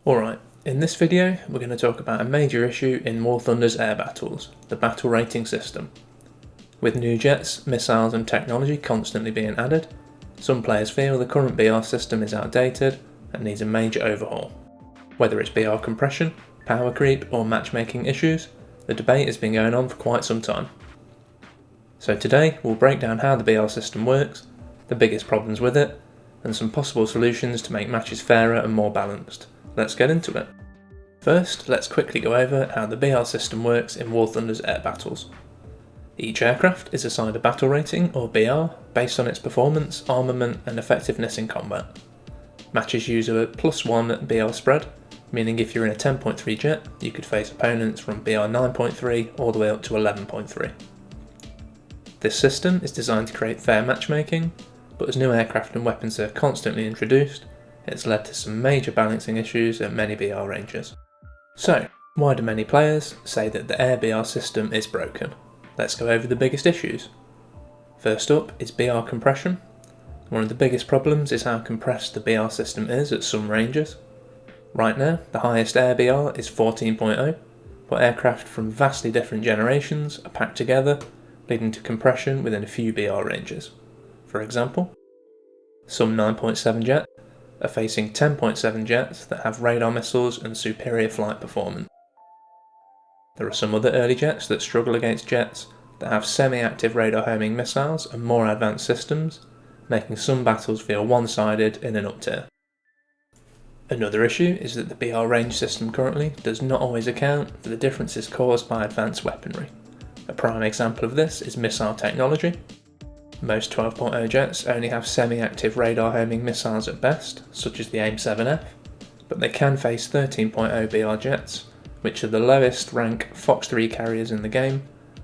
Alright, in this video we're going to talk about a major issue in War Thunder's air battles, the battle rating system. With new jets, missiles and technology constantly being added, some players feel the current BR system is outdated and needs a major overhaul. Whether it's BR compression, power creep or matchmaking issues, the debate has been going on for quite some time. So today we'll break down how the BR system works, the biggest problems with it, and some possible solutions to make matches fairer and more balanced. Let's get into it. First, let's quickly go over how the BR system works in War Thunder's air battles. Each aircraft is assigned a battle rating, or BR, based on its performance, armament and effectiveness in combat. Matches use a +1 BR spread, meaning if you're in a 10.3 jet, you could face opponents from BR 9.3 all the way up to 11.3. This system is designed to create fair matchmaking, but as new aircraft and weapons are constantly introduced, it's led to some major balancing issues at many BR ranges. So, why do many players say that the air BR system is broken? Let's go over the biggest issues. First up is BR compression. One of the biggest problems is how compressed the BR system is at some ranges. Right now, the highest air BR is 14.0, but aircraft from vastly different generations are packed together, leading to compression within a few BR ranges. For example, some 9.7 jets are facing 10.7 jets that have radar missiles and superior flight performance. There are some other early jets that struggle against jets that have semi-active radar homing missiles and more advanced systems, making some battles feel one-sided in an up tier. Another issue is that the BR range system currently does not always account for the differences caused by advanced weaponry. A prime example of this is missile technology. Most 12.0 jets only have semi-active radar homing missiles at best, such as the AIM-7F, but they can face 13.0 BR jets, which are the lowest rank Fox 3 carriers in the game.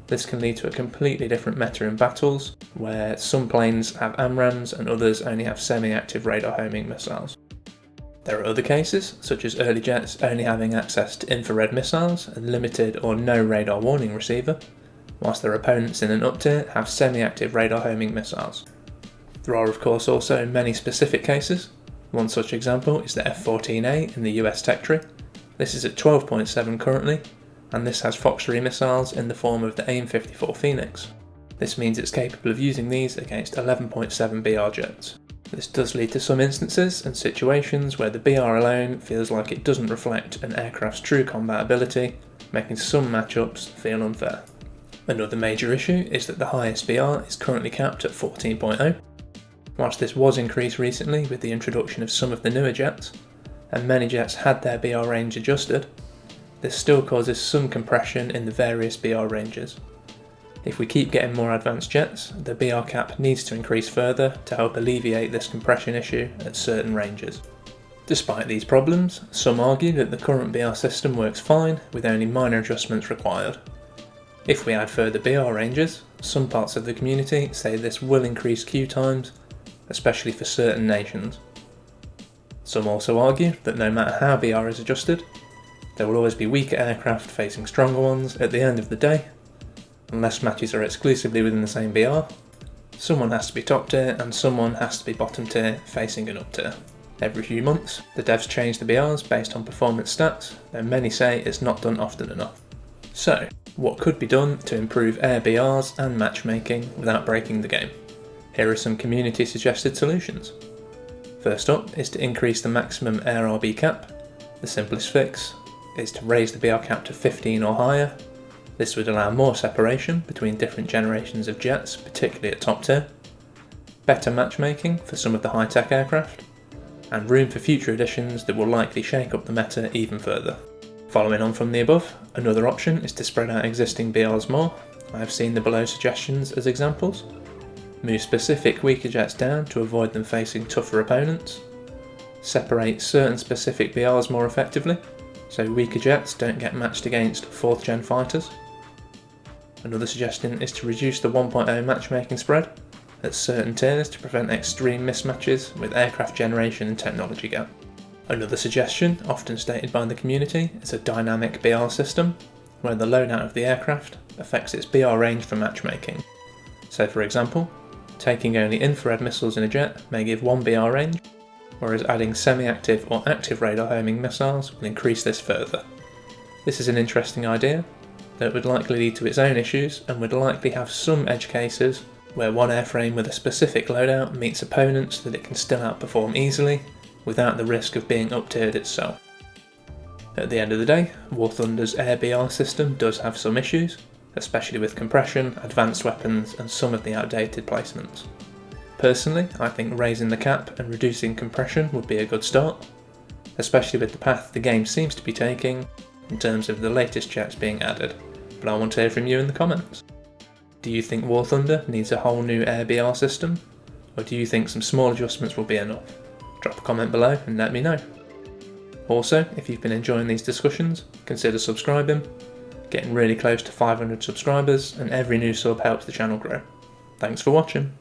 This can lead to a completely different meta in battles, where some planes have AMRAAMs and others only have semi-active radar homing missiles. There are other cases, such as early jets only having access to infrared missiles and limited or no radar warning receiver, whilst their opponents in an up tier have semi-active radar homing missiles. There are of course also many specific cases. One such example is the F-14A in the US tech tree. This is at 12.7 currently, and this has Fox 3 missiles in the form of the AIM-54 Phoenix. This means it's capable of using these against 11.7 BR jets. This does lead to some instances and situations where the BR alone feels like it doesn't reflect an aircraft's true combat ability, making some matchups feel unfair. Another major issue is that the highest BR is currently capped at 14.0. Whilst this was increased recently with the introduction of some of the newer jets, and many jets had their BR range adjusted, this still causes some compression in the various BR ranges. If we keep getting more advanced jets, the BR cap needs to increase further to help alleviate this compression issue at certain ranges. Despite these problems, some argue that the current BR system works fine with only minor adjustments required. If we add further BR ranges, some parts of the community say this will increase queue times, especially for certain nations. Some also argue that no matter how BR is adjusted, there will always be weaker aircraft facing stronger ones at the end of the day. Unless matches are exclusively within the same BR, someone has to be top tier and someone has to be bottom tier facing an up tier. Every few months, the devs change the BRs based on performance stats, and many say it's not done often enough. So, what could be done to improve air BRs and matchmaking without breaking the game? Here are some community suggested solutions. First up is to increase the maximum air RB cap. The simplest fix is to raise the BR cap to 15 or higher. This would allow more separation between different generations of jets, particularly at top tier, better matchmaking for some of the high-tech aircraft, and room for future additions that will likely shake up the meta even further. Following on from the above, another option is to spread out existing BRs more. I have seen the below suggestions as examples. Move specific weaker jets down to avoid them facing tougher opponents. Separate certain specific BRs more effectively, so weaker jets don't get matched against 4th gen fighters. Another suggestion is to reduce the 1.0 matchmaking spread at certain tiers to prevent extreme mismatches with aircraft generation and technology gap. Another suggestion, often stated by the community, is a dynamic BR system, where the loadout of the aircraft affects its BR range for matchmaking. So for example, taking only infrared missiles in a jet may give 1 BR range, whereas adding semi-active or active radar homing missiles will increase this further. This is an interesting idea, though it would likely lead to its own issues and would likely have some edge cases where one airframe with a specific loadout meets opponents that it can still outperform easily without the risk of being up-tiered itself. At the end of the day, War Thunder's Air BR system does have some issues, especially with compression, advanced weapons and some of the outdated placements. Personally, I think raising the cap and reducing compression would be a good start, especially with the path the game seems to be taking in terms of the latest jets being added, but I want to hear from you in the comments. Do you think War Thunder needs a whole new Air BR system, or do you think some small adjustments will be enough? Drop a comment below and let me know. Also, if you've been enjoying these discussions, consider subscribing. Getting really close to 500 subscribers, and every new sub helps the channel grow. Thanks for watching.